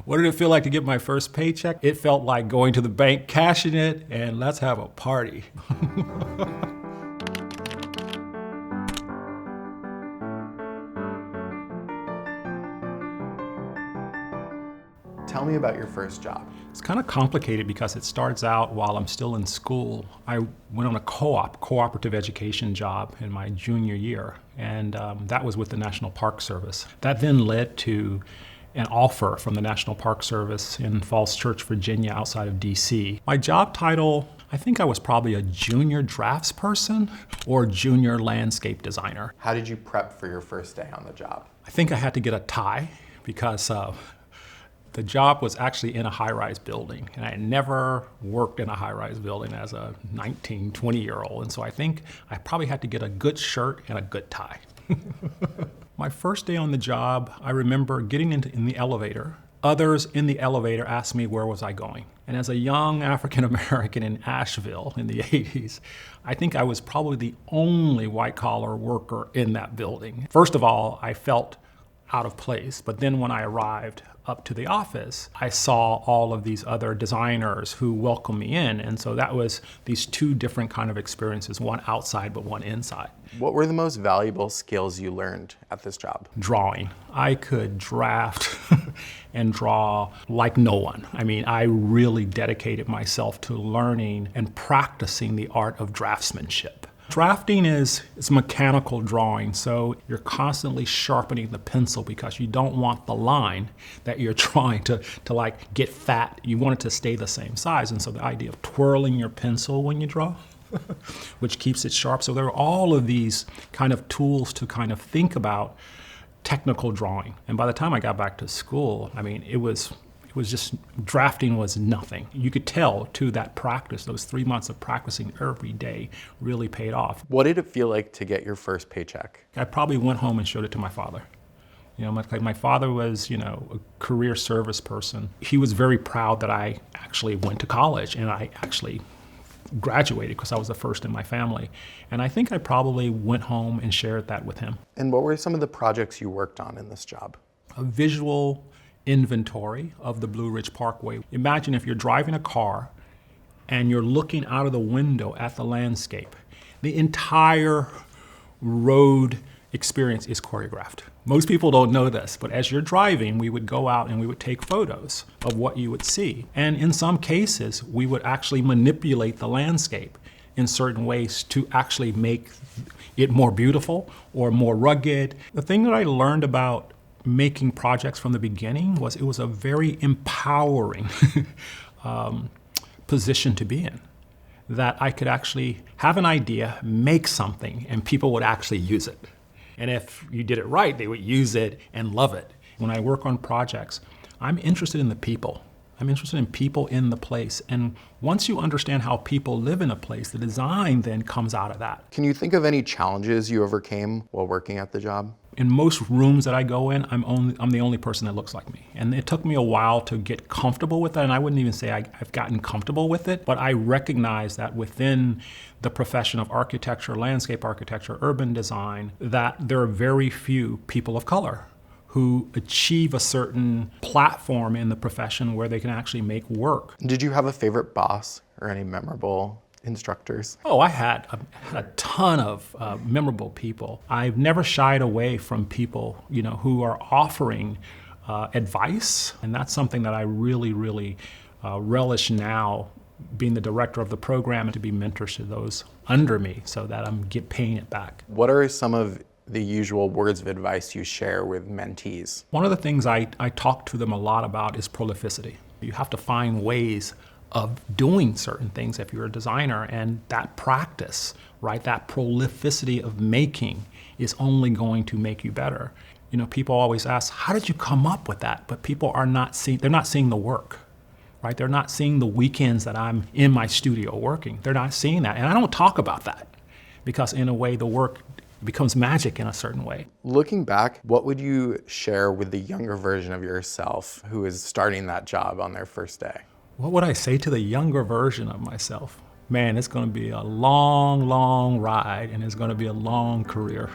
What did it feel like to get my first paycheck? It felt like going to the bank, cashing it, and let's have a party. Tell me about your first job. It's kind of complicated because it starts out while I'm still in school. I went on a cooperative education job in my junior year, and that was with the National Park Service. That then led to an offer from the National Park Service in Falls Church, Virginia, outside of DC. My job title, I think I was probably a junior draftsperson or junior landscape designer. How did you prep for your first day on the job? I think I had to get a tie because the job was actually in a high-rise building, and I had never worked in a high-rise building as a 19, 20-year-old, and so I think I probably had to get a good shirt and a good tie. My first day on the job, I remember getting in the elevator. Others in the elevator asked me where was I going. And as a young African-American in Asheville in the 80s, I think I was probably the only white-collar worker in that building. First of all, I felt out of place, but then when I arrived up to the office, I saw all of these other designers who welcomed me in, and so that was these two different kind of experiences, one outside but one inside. What were the most valuable skills you learned at this job? Drawing. I could draft and draw like no one. I mean, I really dedicated myself to learning and practicing the art of draftsmanship. Drafting is mechanical drawing, so you're constantly sharpening the pencil because you don't want the line that you're trying to like get fat. You want it to stay the same size, and so the idea of twirling your pencil when you draw, which keeps it sharp. So there are all of these kind of tools to kind of think about technical drawing. And by the time I got back to school, I mean, it was just, drafting was nothing. You could tell too that practice, those 3 months of practicing every day really paid off. What did it feel like to get your first paycheck? I probably went home and showed it to my father. You know, my father was, you know, a career service person. He was very proud that I actually went to college and I actually graduated because I was the first in my family. And I think I probably went home and shared that with him. And what were some of the projects you worked on in this job? A visual inventory of the Blue Ridge Parkway. Imagine if you're driving a car and you're looking out of the window at the landscape. The entire road experience is choreographed. Most people don't know this, but as you're driving, we would go out and we would take photos of what you would see. And in some cases, we would actually manipulate the landscape in certain ways to actually make it more beautiful or more rugged. The thing that I learned about making projects from the beginning was it was a very empowering position to be in. That I could actually have an idea, make something, and people would actually use it. And if you did it right, they would use it and love it. When I work on projects, I'm interested in the people. I'm interested in people in the place. And once you understand how people live in a place, the design then comes out of that. Can you think of any challenges you overcame while working at the job? In most rooms that I go in, I'm the only person that looks like me. And it took me a while to get comfortable with that, and I wouldn't even say I've gotten comfortable with it, but I recognize that within the profession of architecture, landscape architecture, urban design, that there are very few people of color who achieve a certain platform in the profession where they can actually make work. Did you have a favorite boss or any memorable instructors? Oh, I had a ton of memorable people. I've never shied away from people, you know, who are offering advice, and that's something that I really, really relish now, being the director of the program, and to be mentors to those under me so that I'm paying it back. What are some of the usual words of advice you share with mentees? One of the things I talk to them a lot about is prolificity. You have to find ways of doing certain things if you're a designer, and that practice, right, that prolificity of making is only going to make you better. You know, people always ask, how did you come up with that? But people are not seeing, they're not seeing the work, right? They're not seeing the weekends that I'm in my studio working. They're not seeing that, and I don't talk about that because in a way the work becomes magic in a certain way. Looking back, what would you share with the younger version of yourself who is starting that job on their first day? What would I say to the younger version of myself? Man, it's going to be a long, long ride, and it's going to be a long career.